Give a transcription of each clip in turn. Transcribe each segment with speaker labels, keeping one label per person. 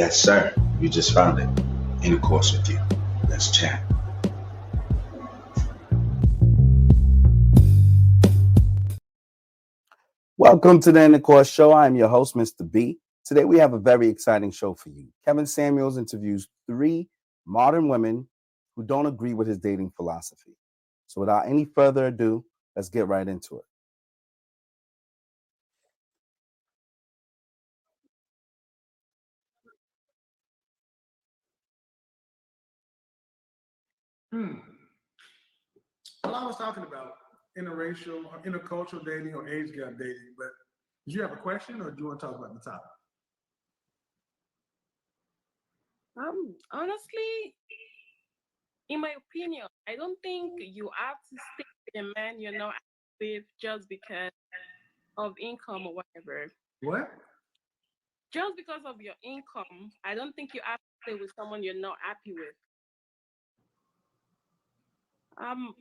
Speaker 1: Yes, sir. You just found it. Intercourse with you. Let's chat. Welcome to the Intercourse Show. I'm your host, Mr. B. Today we have a very exciting show for you. Kevin Samuels interviews three modern women who don't agree with his dating philosophy. So without any further ado, let's get right into it.
Speaker 2: Well, I was talking about interracial or intercultural dating or age gap dating, but do you have a question or do you want to talk about the topic?
Speaker 3: Honestly, in my opinion, I don't think you have to stay with a man you're not with just because of income or whatever.
Speaker 2: What?
Speaker 3: Just because of your income, I don't think you have to stay with someone you're not happy with. Um,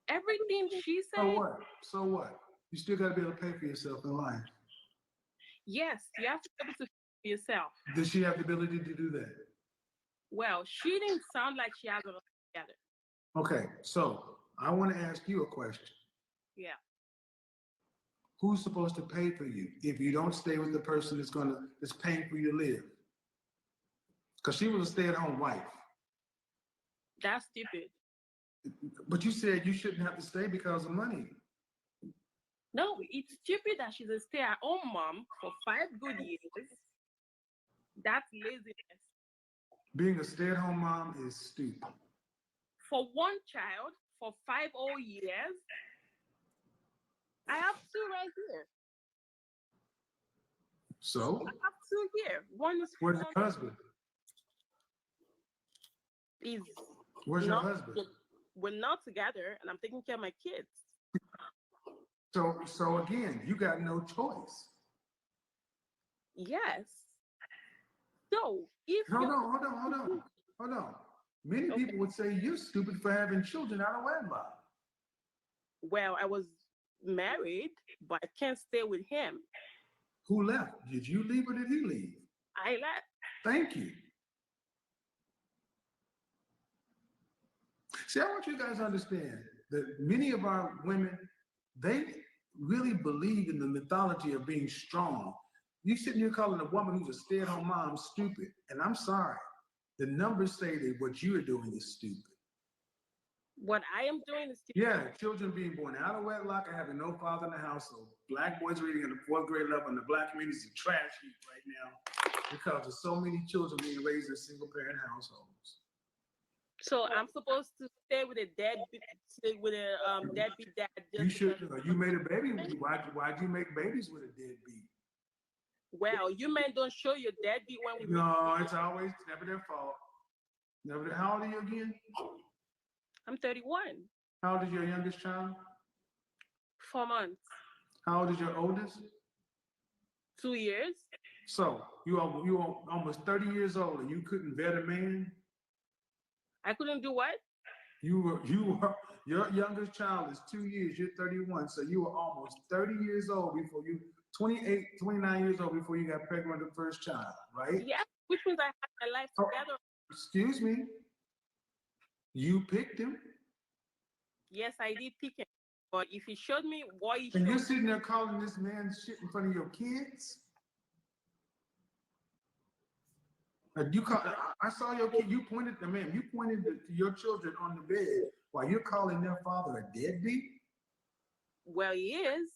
Speaker 3: Everything she
Speaker 2: So
Speaker 3: said,
Speaker 2: what? So what? You still got to be able to pay for yourself in life.
Speaker 3: yes, you have to be able to for yourself.
Speaker 2: Does she have the ability to do that?
Speaker 3: Well, she didn't sound like she has a lot together.
Speaker 2: Okay, so I want to ask you a question.
Speaker 3: Yeah.
Speaker 2: Who's supposed to pay for you if you don't stay with the person that's paying for you to live? Because she was a stay-at-home wife.
Speaker 3: That's stupid.
Speaker 2: But you said you shouldn't have to stay because of money.
Speaker 3: No, it's stupid that she's a stay-at-home mom for 5 good years. That's laziness.
Speaker 2: Being a stay-at-home mom is stupid.
Speaker 3: For one child, for 5 whole years, I have two right here.
Speaker 2: So?
Speaker 3: I have two here. One is
Speaker 2: Where's your husband?
Speaker 3: Is
Speaker 2: Where's your
Speaker 3: not.
Speaker 2: husband?
Speaker 3: We're not together, and I'm taking care of my kids.
Speaker 2: So again, you got no choice.
Speaker 3: Yes. So if
Speaker 2: Hold on. Many people would say you're stupid for having children out of wedlock.
Speaker 3: Well, I was married, but I can't stay with him.
Speaker 2: Who left? Did you leave or did he leave?
Speaker 3: I left.
Speaker 2: Thank you. See, I want you guys to understand that many of our women, they really believe in the mythology of being strong. You sitting here calling a woman who's a stay-at-home mom stupid, and I'm sorry. The numbers say that what you are doing is stupid.
Speaker 3: What I am doing is
Speaker 2: yeah, children being born out of wedlock and having no father in the household. Black boys reading at the 4th grade level in the black community is a trash heap right now because there's so many children being raised in single-parent households.
Speaker 3: So I'm supposed to stay with a deadbeat dad.
Speaker 2: You should. You made a baby with you. Why'd you make babies with a deadbeat?
Speaker 3: Well, you men don't show your deadbeat when we.
Speaker 2: No, it's always never their fault. Never. How old are you again?
Speaker 3: I'm 31.
Speaker 2: How old is your youngest child?
Speaker 3: 4 months.
Speaker 2: How old is your oldest?
Speaker 3: 2 years.
Speaker 2: So you are almost 30 years old and you couldn't vet a man?
Speaker 3: I couldn't do what?
Speaker 2: Your youngest child is 2 years, you're 31, so you were almost 30 years old before you, 28, 29 years old before you got pregnant with the first child, right?
Speaker 3: Yeah, which means I had my life together.
Speaker 2: Excuse me. You picked him?
Speaker 3: Yes, I did pick him. But if he showed me what he
Speaker 2: and
Speaker 3: showed,
Speaker 2: you're sitting there calling this man shit in front of your kids? I saw your kid. You pointed to your children on the bed while you're calling their father a deadbeat.
Speaker 3: Well, he is.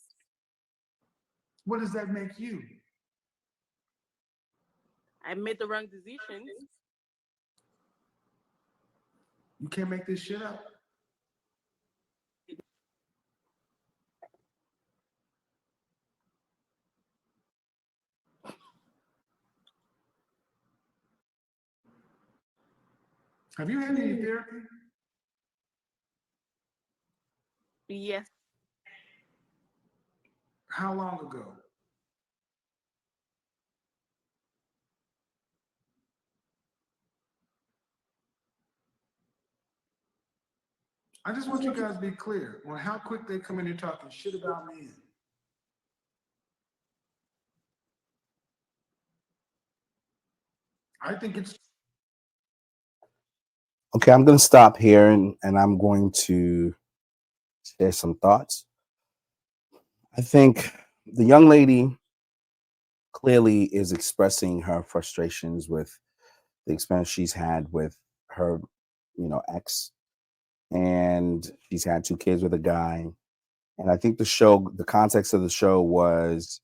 Speaker 2: What does that make you?
Speaker 3: I made the wrong decisions.
Speaker 2: You can't make this shit up. Have you had any therapy?
Speaker 3: Yes.
Speaker 2: How long ago? I just want you guys to be clear on how quick they come in here talking shit about men. I think it's
Speaker 1: Okay, I'm going to stop here and I'm going to share some thoughts. I think the young lady clearly is expressing her frustrations with the experience she's had with her, ex, and she's had two kids with a guy. And I think the context of the show was,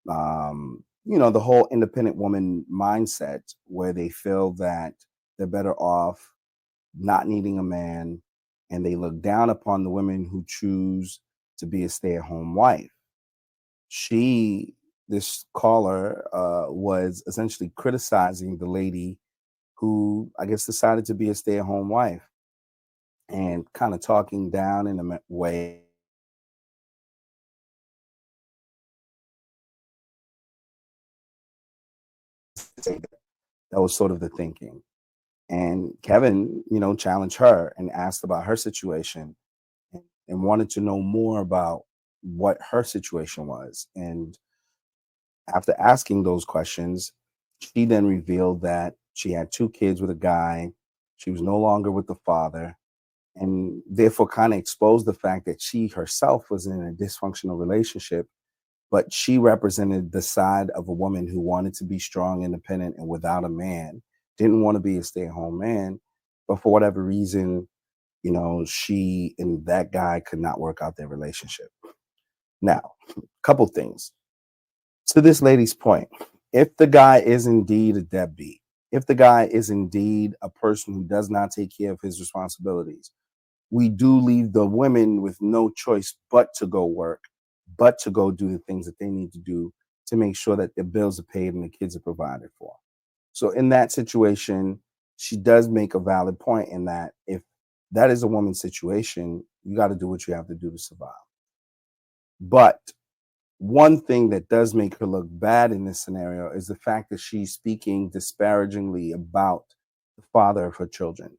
Speaker 1: the whole independent woman mindset where they feel that they're better off not needing a man, and they look down upon the women who choose to be a stay-at-home wife. She, this caller, was essentially criticizing the lady who I guess decided to be a stay-at-home wife and kind of talking down in a way. That was sort of the thinking. And Kevin, challenged her and asked about her situation and wanted to know more about what her situation was. And after asking those questions, she then revealed that she had two kids with a guy. She was no longer with the father, and therefore kind of exposed the fact that she herself was in a dysfunctional relationship, but she represented the side of a woman who wanted to be strong, independent, and without a man, didn't want to be a stay at home man. But for whatever reason, she and that guy could not work out their relationship. Now, a couple things to this lady's point. If the guy is indeed a deadbeat, if the guy is indeed a person who does not take care of his responsibilities, we do leave the women with no choice but to go work, but to go do the things that they need to do to make sure that their bills are paid and the kids are provided for. So in that situation, she does make a valid point in that if that is a woman's situation, you got to do what you have to do to survive. But one thing that does make her look bad in this scenario is the fact that she's speaking disparagingly about the father of her children.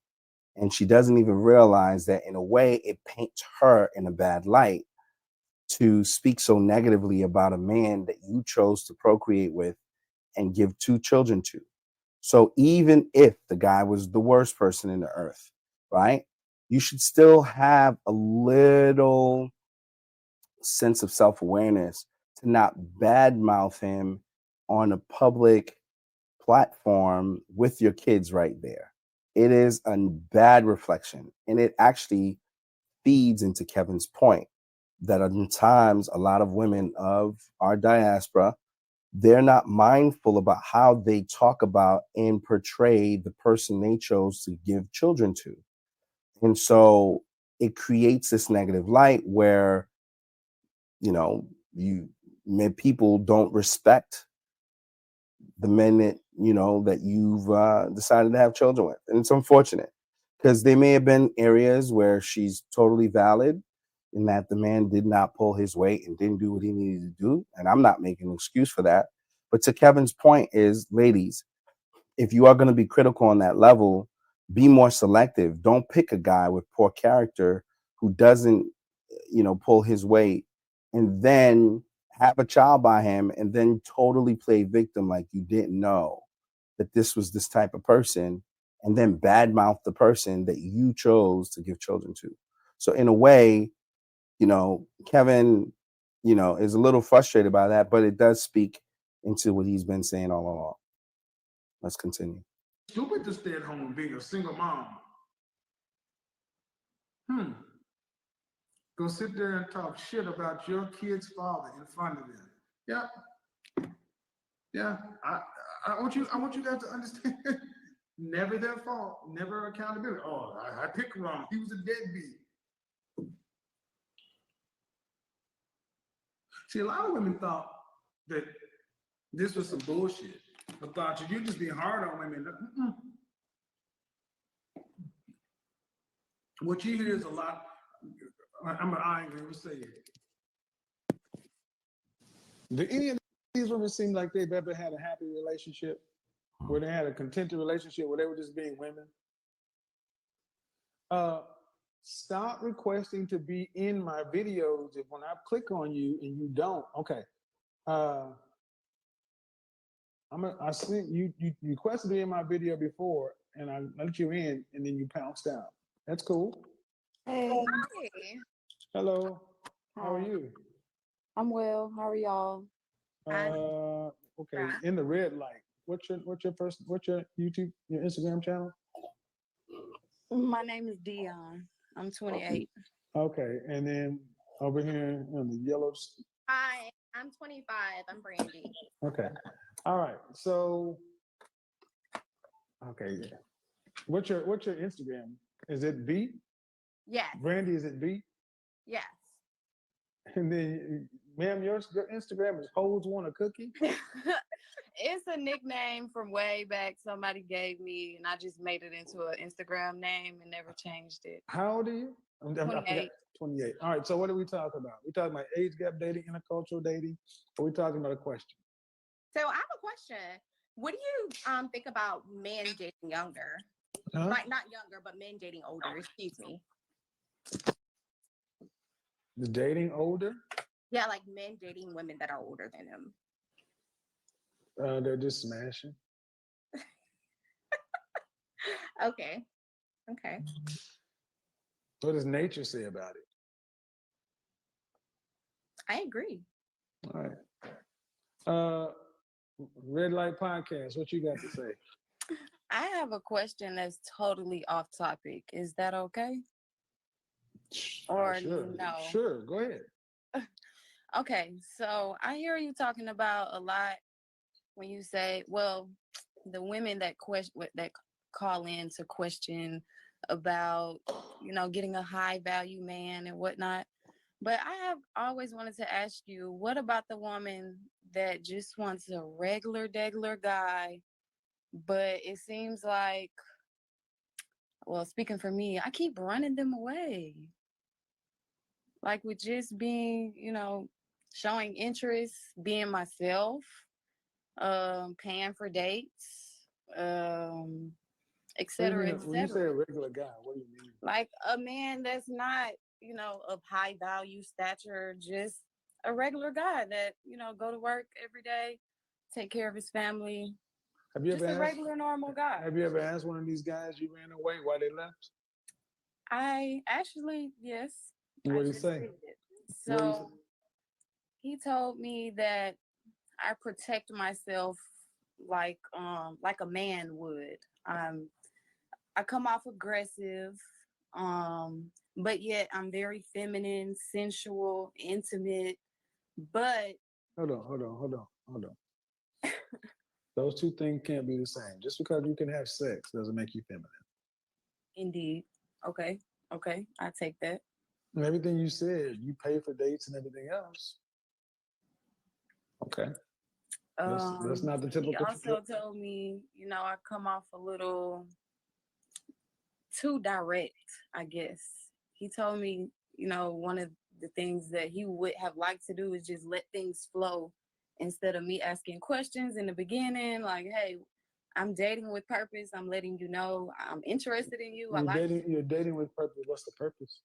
Speaker 1: And she doesn't even realize that in a way it paints her in a bad light to speak so negatively about a man that you chose to procreate with and give two children to. So even if the guy was the worst person in the earth, right? You should still have a little sense of self-awareness to not badmouth him on a public platform with your kids right there. It is a bad reflection. And it actually feeds into Kevin's point that in times a lot of women of our diaspora, they're not mindful about how they talk about and portray the person they chose to give children to. And so it creates this negative light where, you know, you people don't respect the men that that you've decided to have children with, and it's unfortunate because there may have been areas where she's totally valid in that the man did not pull his weight and didn't do what he needed to do, and I'm not making an excuse for that. But to Kevin's point is, ladies, if you are going to be critical on that level, be more selective. Don't pick a guy with poor character who doesn't, pull his weight, and then have a child by him and then totally play victim like you didn't know that this was this type of person, and then badmouth the person that you chose to give children to. So in a way, Kevin, is a little frustrated by that, but it does speak into what he's been saying all along. Let's continue.
Speaker 2: stupid to stay at home being a single mom. Hmm. Go sit there and talk shit about your kid's father in front of them. Yeah, yeah. I want you guys to understand. Never their fault. Never accountability. Oh, I picked wrong. He was a deadbeat. See, a lot of women thought that this was some bullshit. I thought you're just being hard on women. Mm-mm. What you hear is a lot. I ain't gonna say it. Do any of these women seem like they've ever had a happy relationship, where they had a contented relationship, where they were just being women? Stop requesting to be in my videos if, when I click on you and you don't. Okay. I sent you. You requested me in my video before, and I let you in, and then you pounced out. That's cool.
Speaker 4: Hey,
Speaker 5: Hey,
Speaker 2: Hello. How are
Speaker 4: hi.
Speaker 2: you?
Speaker 4: I'm well. How are y'all?
Speaker 5: I'm
Speaker 2: Okay.
Speaker 5: Right.
Speaker 2: In the red light. What's your YouTube, your Instagram channel?
Speaker 4: My name is Dion. I'm 28.
Speaker 2: Okay. And then over here on the yellow.
Speaker 5: Hi, I'm 25. I'm Brandy.
Speaker 2: Okay. All right. So. Okay. Yeah. What's your Instagram? Is it B?
Speaker 5: Yes,
Speaker 2: Brandy, is it B?
Speaker 5: yes.
Speaker 2: And then, ma'am, your Instagram is Holds Want a Cookie?
Speaker 4: It's a nickname from way back somebody gave me, and I just made it into an Instagram name and never changed it.
Speaker 2: How old are you? I forgot.
Speaker 4: 28.
Speaker 2: 28. All right. So what are we talking about? We talking about age gap dating, intercultural dating, or we talking about a question?
Speaker 5: So I have a question. What do you think about men dating younger?
Speaker 2: Huh?
Speaker 5: Like not younger, but men dating older. Excuse me.
Speaker 2: The dating older?
Speaker 5: Yeah, like men dating women that are older than them.
Speaker 2: They're just smashing.
Speaker 5: Okay. Okay.
Speaker 2: What does nature say about it?
Speaker 5: I agree.
Speaker 2: All right. Red Light Podcast. What you got to say?
Speaker 4: I have a question that's totally off topic. Is that okay? Or
Speaker 2: Sure.
Speaker 4: no?
Speaker 2: Sure. Go ahead.
Speaker 4: Okay, so I hear you talking about a lot when you say, well, the women that that call in to question about, getting a high value man and whatnot. But I have always wanted to ask you, what about the woman that just wants a regular, degular guy, but it seems like, well, speaking for me, I keep running them away. Like with just being, showing interest, being myself, paying for dates, et
Speaker 2: What do you
Speaker 4: cetera,
Speaker 2: mean?
Speaker 4: et
Speaker 2: When you say a
Speaker 4: cetera.
Speaker 2: regular guy, what do you mean?
Speaker 4: Like a man that's not, of high value stature, just a regular guy that, go to work every day, take care of his family,
Speaker 2: Have you
Speaker 4: just
Speaker 2: ever
Speaker 4: a
Speaker 2: asked?
Speaker 4: regular normal guy.
Speaker 2: Have you ever asked one of these guys you ran away why they left?
Speaker 4: I actually, yes.
Speaker 2: What
Speaker 4: I
Speaker 2: did he
Speaker 4: just
Speaker 2: say?
Speaker 4: did.
Speaker 2: What did he say?
Speaker 4: So he told me that I protect myself like a man would. I come off aggressive, but yet I'm very feminine, sensual, intimate. But
Speaker 2: Hold on. Those two things can't be the same. Just because you can have sex doesn't make you feminine.
Speaker 4: indeed, okay, I take that.
Speaker 2: And everything you said, you pay for dates and everything else. Okay. That's not the
Speaker 4: He
Speaker 2: typical.
Speaker 4: also told me, I come off a little too direct, I guess. He told me, one of the things that he would have liked to do is just let things flow instead of me asking questions in the beginning, like, hey, I'm dating with purpose. I'm letting you know I'm interested in you. I like you.
Speaker 2: You're dating with purpose. What's the purpose?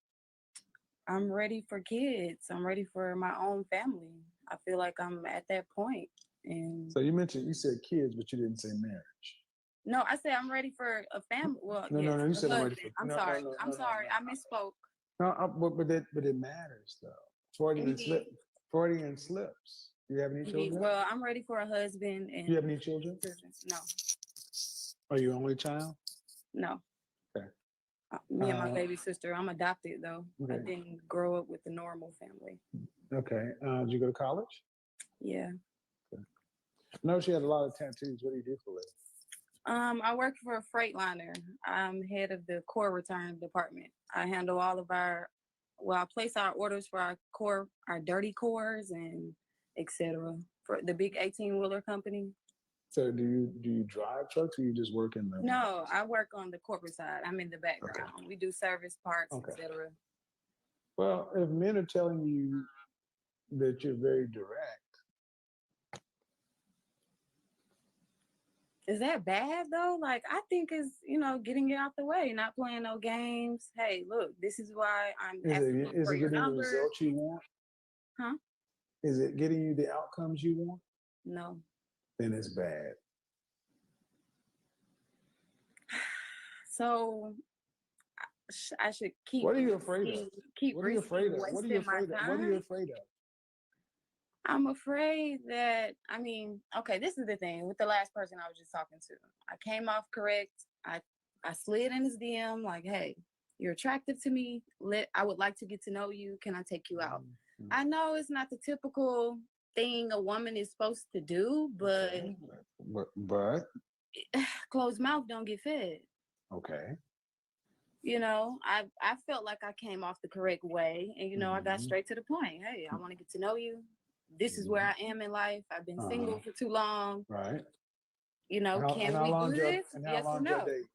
Speaker 4: I'm ready for kids. I'm ready for my own family. I feel like I'm at that point. And
Speaker 2: So you said kids, but you didn't say marriage.
Speaker 4: no, I said I'm ready for a family. Well,
Speaker 2: No,
Speaker 4: yes,
Speaker 2: you
Speaker 4: a
Speaker 2: said I'm ready
Speaker 4: husband.
Speaker 2: for.
Speaker 4: I'm
Speaker 2: No,
Speaker 4: sorry.
Speaker 2: no,
Speaker 4: I'm
Speaker 2: no, no,
Speaker 4: sorry.
Speaker 2: no.
Speaker 4: I misspoke.
Speaker 2: No, but it matters though. Freudian slip.
Speaker 4: Indeed.
Speaker 2: Freudian slips. Do you have any
Speaker 4: Indeed.
Speaker 2: children?
Speaker 4: Well, I'm ready for a husband and
Speaker 2: Do you have any children?
Speaker 4: No,
Speaker 2: Are you only child?
Speaker 4: no.
Speaker 2: Okay.
Speaker 4: Me and my baby sister. I'm adopted though. I
Speaker 2: Okay.
Speaker 4: didn't grow up with the normal family.
Speaker 2: Okay. Did you go to college?
Speaker 4: Yeah.
Speaker 2: No, she had a lot of tattoos. What do you do for a living?
Speaker 4: I work for a Freightliner. I'm head of the core return department. I handle all of I place our orders for our dirty cores and etc. for the big 18-wheeler company.
Speaker 2: So do you drive trucks or you just work in the?
Speaker 4: No, I work on the corporate side. I'm in the background.
Speaker 2: Okay.
Speaker 4: We do service parts,
Speaker 2: Okay.
Speaker 4: etc.
Speaker 2: Well, if men are telling you that you're very direct,
Speaker 4: Is that bad though? Like I think it's getting it out the way, not playing no games. Hey, look, this is why I'm asking
Speaker 2: is
Speaker 4: for
Speaker 2: it
Speaker 4: your
Speaker 2: getting the
Speaker 4: number.
Speaker 2: results you want?
Speaker 4: Huh?
Speaker 2: Is it getting you the outcomes you want?
Speaker 4: No.
Speaker 2: then it's bad.
Speaker 4: So I should keep.
Speaker 2: What are you afraid of?
Speaker 4: Keep
Speaker 2: What are you afraid of? What are you
Speaker 4: wasting my
Speaker 2: afraid of? What are you
Speaker 4: time?
Speaker 2: afraid of?
Speaker 4: I'm afraid that, I mean, okay, this is the thing with the last person I was just talking to. I came off correct. I slid in his DM like, hey, you're attractive to me. I would like to get to know you. Can I take you out?
Speaker 2: Mhm.
Speaker 4: I know it's not the typical thing a woman is supposed to do, but
Speaker 2: Okay. But
Speaker 4: closed mouth don't get fed.
Speaker 2: okay.
Speaker 4: You know, I felt like I came off the correct way, and I got
Speaker 2: Mhm.
Speaker 4: straight to the point. Hey, I want to get to know you. This is where I am in life. I've been single for too long.
Speaker 2: Right.
Speaker 4: Can we do this?
Speaker 2: And how
Speaker 4: Yes or
Speaker 2: long your
Speaker 4: no?
Speaker 2: date?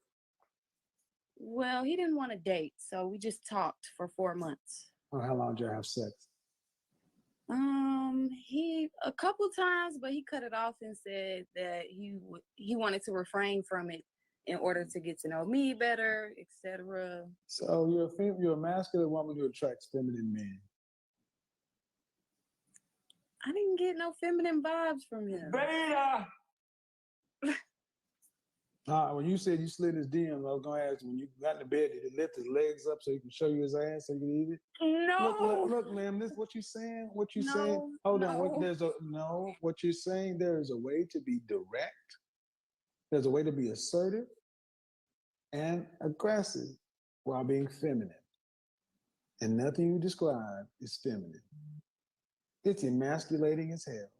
Speaker 4: Well, he didn't want to date, so we just talked for 4 months.
Speaker 2: Or how long did you have sex?
Speaker 4: He a couple times, but he cut it off and said that he wanted to refrain from it in order to get to know me better, etc.
Speaker 2: So you're a masculine woman who attracts feminine men.
Speaker 4: I didn't get no feminine vibes from him.
Speaker 2: Beta. When you said you slid his DM, I was gonna ask when you got in the bed, did he lift his legs up so he can show you his ass so you can eat it?
Speaker 4: No.
Speaker 2: Look, ma'am, this what you saying? What you
Speaker 4: No,
Speaker 2: saying? Hold on.
Speaker 4: no.
Speaker 2: What you're saying, there is a way to be direct. There's a way to be assertive and aggressive while being feminine. And nothing you describe is feminine. It's emasculating as hell.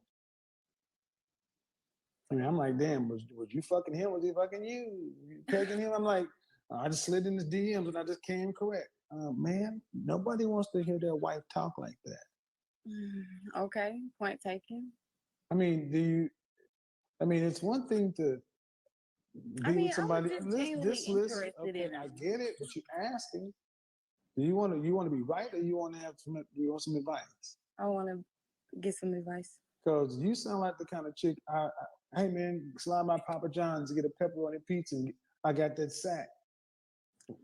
Speaker 2: I mean, I'm like, damn, was you fucking him? Was he fucking you? You taking him? I'm like, I just slid in his DMs and I just came correct. Man, nobody wants to hear their wife talk like that.
Speaker 4: Okay, point taken.
Speaker 2: I mean, it's one thing to be with
Speaker 4: I was
Speaker 2: somebody.
Speaker 4: just genuinely interested
Speaker 2: Okay,
Speaker 4: in
Speaker 2: I
Speaker 4: him.
Speaker 2: get it, but you're asking. Do you want to be right, or you want to have do you want some advice?
Speaker 4: I want to get some advice.
Speaker 2: Because you sound like the kind of chick. Hey man, slide by Papa John's to get a pepperoni pizza. And I got that sack.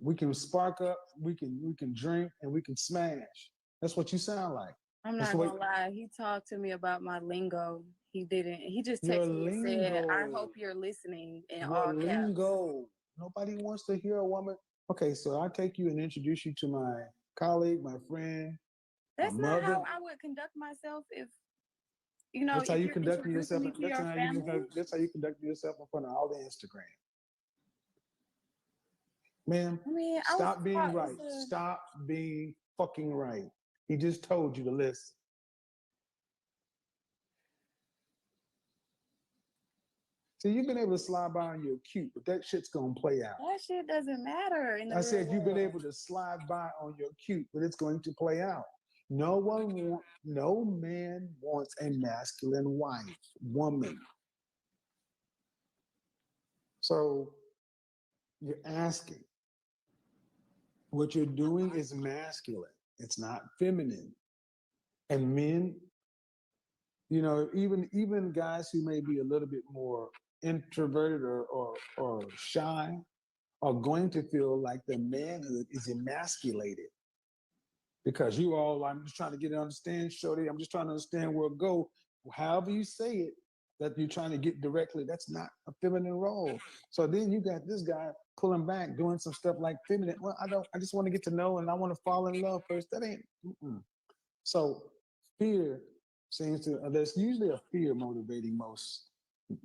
Speaker 2: We can spark up. We can drink and we can smash. That's what you sound like.
Speaker 4: I'm
Speaker 2: That's
Speaker 4: not
Speaker 2: the
Speaker 4: gonna lie. He talked to me about my lingo. He didn't. He just
Speaker 2: Your
Speaker 4: texted me and said, "I
Speaker 2: lingo.
Speaker 4: hope you're listening" in
Speaker 2: Your
Speaker 4: all caps.
Speaker 2: lingo. Nobody wants to hear a woman. Okay, so I'll take you and introduce you to my colleague, my friend,
Speaker 4: That's
Speaker 2: my
Speaker 4: not
Speaker 2: mother.
Speaker 4: how I would conduct myself if
Speaker 2: That's how
Speaker 4: if
Speaker 2: you
Speaker 4: you're
Speaker 2: conduct
Speaker 4: introducing
Speaker 2: yourself.
Speaker 4: me to your family.
Speaker 2: That's how you conduct yourself in front of all the Instagram. Ma'am,
Speaker 4: I mean, I was
Speaker 2: stop being
Speaker 4: taught
Speaker 2: right. Stop being fucking right. He just told you to listen. See, you've been able to slide by and you're cute, but that shit's gonna play out.
Speaker 4: that shit doesn't matter in the
Speaker 2: I
Speaker 4: real
Speaker 2: said you've been
Speaker 4: world.
Speaker 2: able to slide by on your cute, but it's going to play out. No man wants a masculine woman. So you're asking. What you're doing is masculine. It's not feminine. And men, even guys who may be a little bit more introverted or shy are going to feel like their manhood is emasculated. Because I'm just trying to get to understand, Shorty. I'm just trying to understand where it go. However you say it, that you're trying to get directly, that's not a feminine role. So then you got this guy pulling back, doing some stuff like feminine. Well, I just want to get to know and I want to fall in love first. That ain't. So fear seems to, there's usually a fear motivating most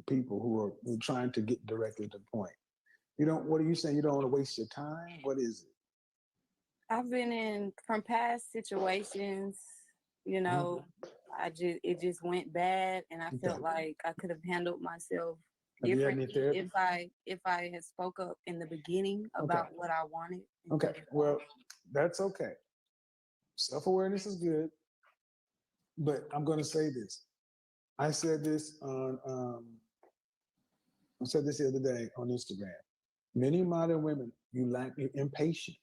Speaker 2: people who are trying to get directly to the point. What are you saying? You don't want to waste your time? What is it?
Speaker 4: I've been in from past situations, it just went bad, and I felt like I could have handled myself
Speaker 2: Have you had any
Speaker 4: differently
Speaker 2: therapy?
Speaker 4: if I had spoke up in the beginning about what I wanted.
Speaker 2: Okay, well, that's okay. Self-awareness is good, but I'm going to say this. I said this the other day on Instagram. Many modern women, you're impatient.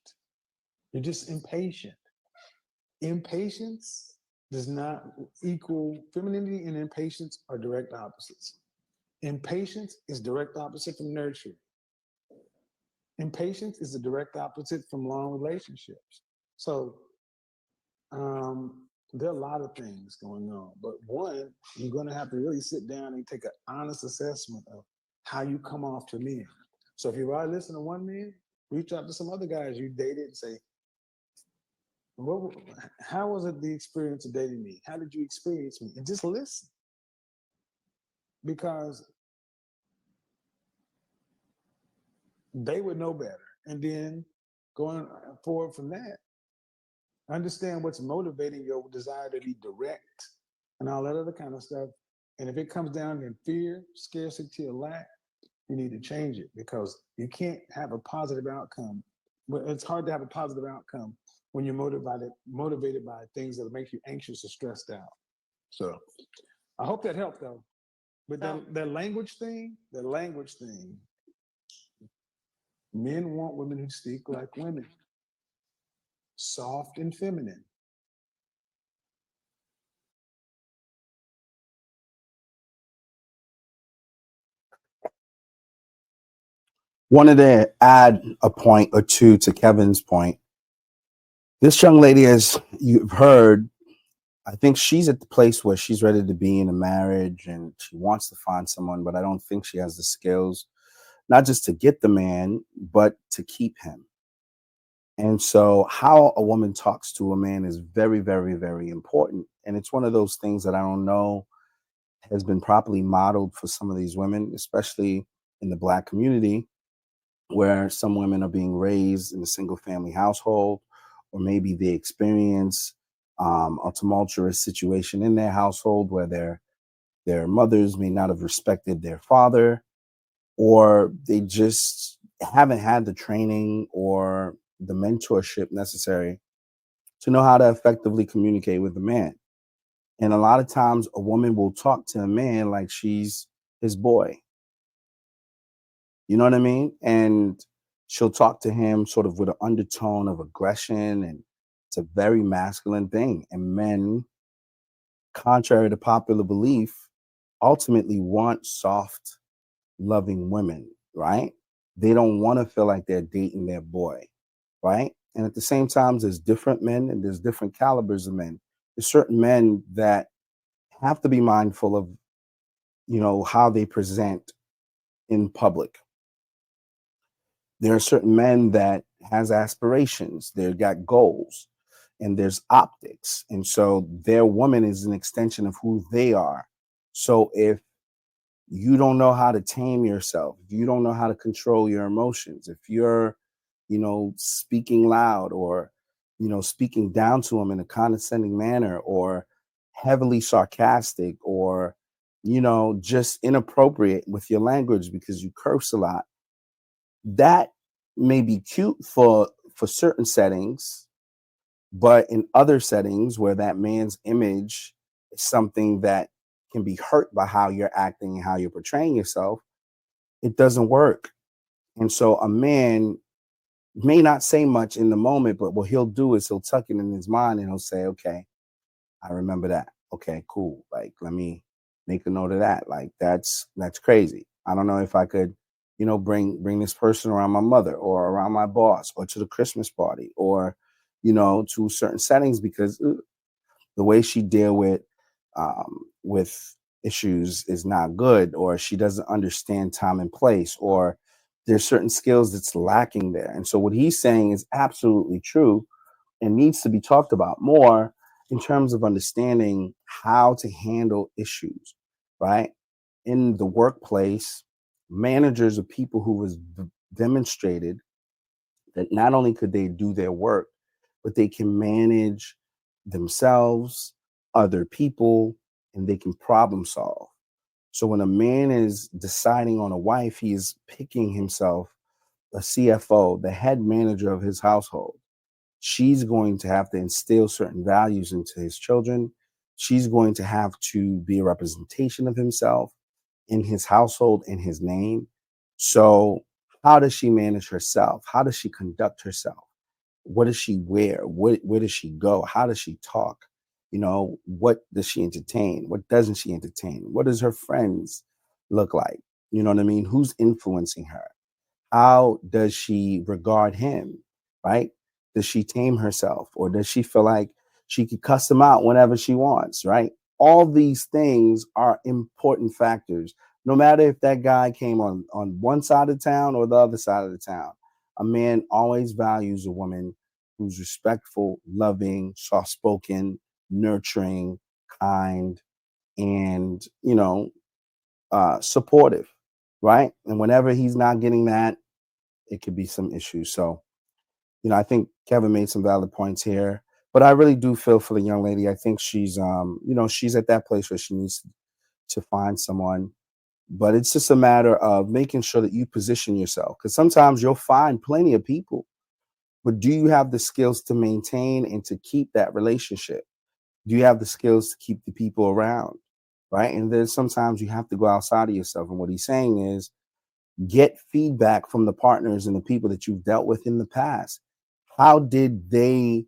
Speaker 2: You're just impatient. Impatience does not equal femininity, and impatience are direct opposites. Impatience is direct opposite from nurturing. Impatience is the direct opposite from long relationships. So There are a lot of things going on, but one, you're going to have to really sit down and take an honest assessment of how you come off to men. So if you already listen to one man, reach out to some other guys you dated and say, how was it the experience of dating me? How did you experience me? And just listen. Because they would know better. And then going forward from that, understand what's motivating your desire to be direct and all that other kind of stuff. And if it comes down to fear, scarcity, or lack, you need to change it, because you can't have a positive outcome. But it's hard to have a positive outcome when you're motivated by things that make you anxious or stressed out. So I hope that helped, though. But that language thing, men want women who speak like women, soft and feminine.
Speaker 1: Wanted to add a point or two to Kevin's point. This young lady, as you've heard, I think she's at the place where she's ready to be in a marriage and she wants to find someone, but I don't think she has the skills, not just to get the man, but to keep him. And so how a woman talks to a man is very, very, very important. And it's one of those things that I don't know has been properly modeled for some of these women, especially in the Black community, where some women are being raised in a single family household, or maybe they experience a tumultuous situation in their household where their mothers may not have respected their father, or they just haven't had the training or the mentorship necessary to know how to effectively communicate with a man. And a lot of times a woman will talk to a man like she's his boy. You know what I mean? And she'll talk to him sort of with an undertone of aggression, and it's a very masculine thing. And men, contrary to popular belief, ultimately want soft, loving women, right? They don't want to feel like they're dating their boy, right? And at the same time, there's different men and there's different calibers of men. There's certain men that have to be mindful of, how they present in public. There are certain men that has aspirations, they've got goals, and there's optics. And so their woman is an extension of who they are. So if you don't know how to tame yourself, if you don't know how to control your emotions, if you're, speaking loud, or, speaking down to them in a condescending manner, or heavily sarcastic, or, just inappropriate with your language because you curse a lot, that may be cute for certain settings, but in other settings where that man's image is something that can be hurt by how you're acting and how you're portraying yourself, it doesn't work. And so a man may not say much in the moment, but what he'll do is he'll tuck it in his mind and he'll say, okay, I remember that. Okay, cool. Like, let me make a note of that. Like, that's crazy. I don't know if I could, bring this person around my mother or around my boss or to the Christmas party or, to certain settings, because the way she deal with issues is not good, or she doesn't understand time and place, or there's certain skills that's lacking there. And so what he's saying is absolutely true and needs to be talked about more in terms of understanding how to handle issues, right? In the workplace, managers are people who has demonstrated that not only could they do their work, but they can manage themselves, other people, and they can problem solve. So when a man is deciding on a wife, he is picking himself a CFO, the head manager of his household. She's going to have to instill certain values into his children. She's going to have to be a representation of himself in his household, in his name. So how does she manage herself? How does she conduct herself? What does she wear? Where does she go? How does she talk? What does she entertain? What doesn't she entertain? What does her friends look like? You know what I mean? Who's influencing her? How does she regard him? Right? Does she tame herself, or does she feel like She could cuss him out whenever she wants, right? All these things are important factors. No matter if that guy came on one side of town or the other side of the town, a man always values a woman who's respectful, loving, soft-spoken, nurturing, kind, and, supportive, right? And whenever he's not getting that, it could be some issues. So, I think Kevin made some valid points here, but I really do feel for the young lady. I think she's, she's at that place where she needs to find someone, but it's just a matter of making sure that you position yourself, because sometimes you'll find plenty of people, but do you have the skills to maintain and to keep that relationship? Do you have the skills to keep the people around, right? And then sometimes you have to go outside of yourself. And what he's saying is get feedback from the partners and the people that you've dealt with in the past. How did they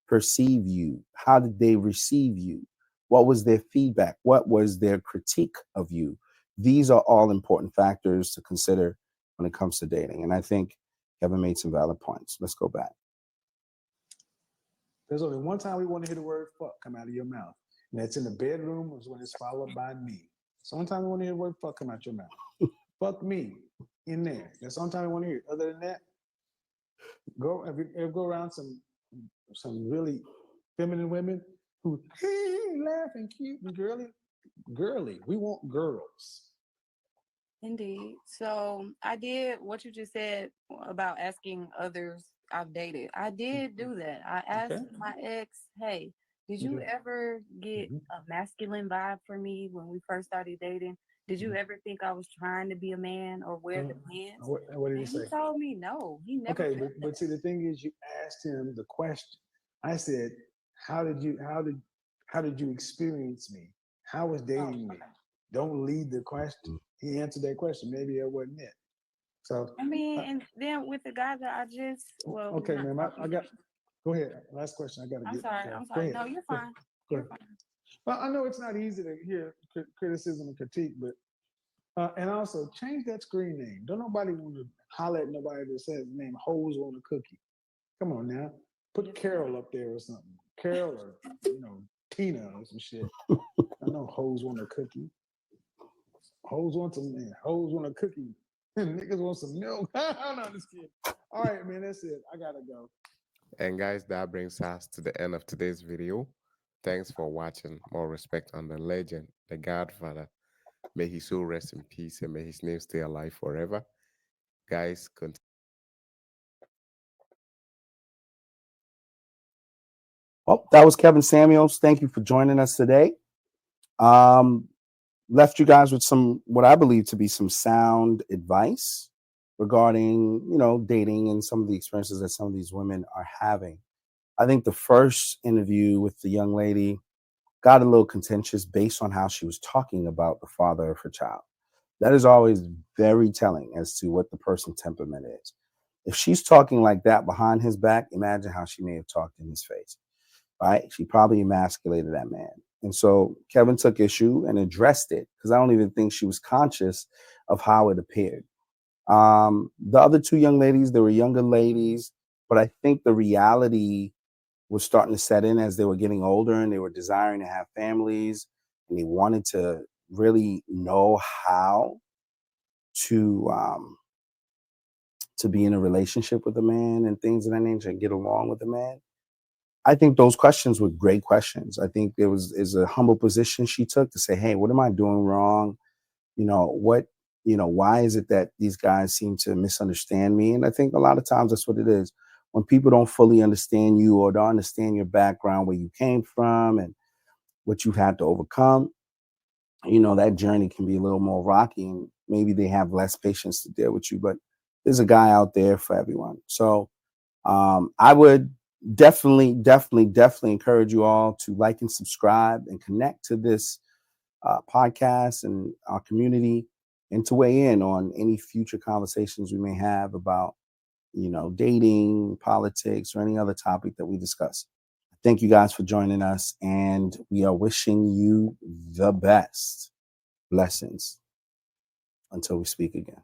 Speaker 1: perceive you? How did they receive you? What was their feedback? What was their critique of you? These are all important factors to consider when it comes to dating. And I think Kevin made some valid points. Let's go back.
Speaker 2: There's only one time we want to hear the word fuck come out of your mouth. And that's in the bedroom, is when it's followed by me. So one time we want to hear the word fuck come out your mouth. Fuck me in there. That's the only time we want to hear it. Other than that, go around some really feminine women who laugh and cute and girly. We want girls.
Speaker 4: Indeed. So I did what you just said about asking others I've dated. I did do that. I asked my ex, hey, did you ever get a masculine vibe from me when we first started dating? Did you ever think I was trying to be a man or wear the pants?
Speaker 2: What did he say?
Speaker 4: He told me no. He never.
Speaker 2: Okay, but see, the thing is, you asked him the question. I said, how did you experience me? How was dating me? Don't lead the question. He answered that question. Maybe that wasn't it. So
Speaker 4: I mean, and then with the guy that I just
Speaker 2: okay, ma'am. I got. Go ahead. Last question. I got to get.
Speaker 4: I'm sorry. No, you're fine. You're fine.
Speaker 2: Well, I know it's not easy to hear criticism and critique, but and also change that screen name. Don't nobody want to holler at nobody that says the name Hoes on a Cookie. Come on now, put Carol up there or something. Carol or Tina or some shit. I know Hoes want a cookie. Hoes want a cookie. Niggas want some milk. I'm not just kidding. All right, man, that's it. I gotta go.
Speaker 6: And guys, that brings us to the end of today's video. Thanks for watching. More respect on the legend, the Godfather. May his soul rest in peace and may his name stay alive forever. Guys, continue.
Speaker 1: Well, that was Kevin Samuels. Thank you for joining us today. Left you guys with some, what I believe to be some sound advice regarding, dating and some of the experiences that some of these women are having. I think the first interview with the young lady got a little contentious based on how she was talking about the father of her child. That is always very telling as to what the person's temperament is. If she's talking like that behind his back, imagine how she may have talked in his face, right? She probably emasculated that man. And so Kevin took issue and addressed it, because I don't even think she was conscious of how it appeared. The other two young ladies, they were younger ladies, but I think the reality was starting to set in as they were getting older and they were desiring to have families and they wanted to really know how to be in a relationship with a man and things of that nature and get along with a man. I think those questions were great questions. I think is a humble position she took to say, hey, what am I doing wrong? Why is it that these guys seem to misunderstand me? And I think a lot of times that's what it is. When people don't fully understand you or don't understand your background, where you came from and what you've had to overcome, that journey can be a little more rocky and maybe they have less patience to deal with you. But there's a guy out there for everyone. So I would definitely encourage you all to like and subscribe and connect to this podcast and our community, and to weigh in on any future conversations we may have about, dating, politics, or any other topic that we discuss. Thank you guys for joining us, and we are wishing you the best. Blessings until we speak again.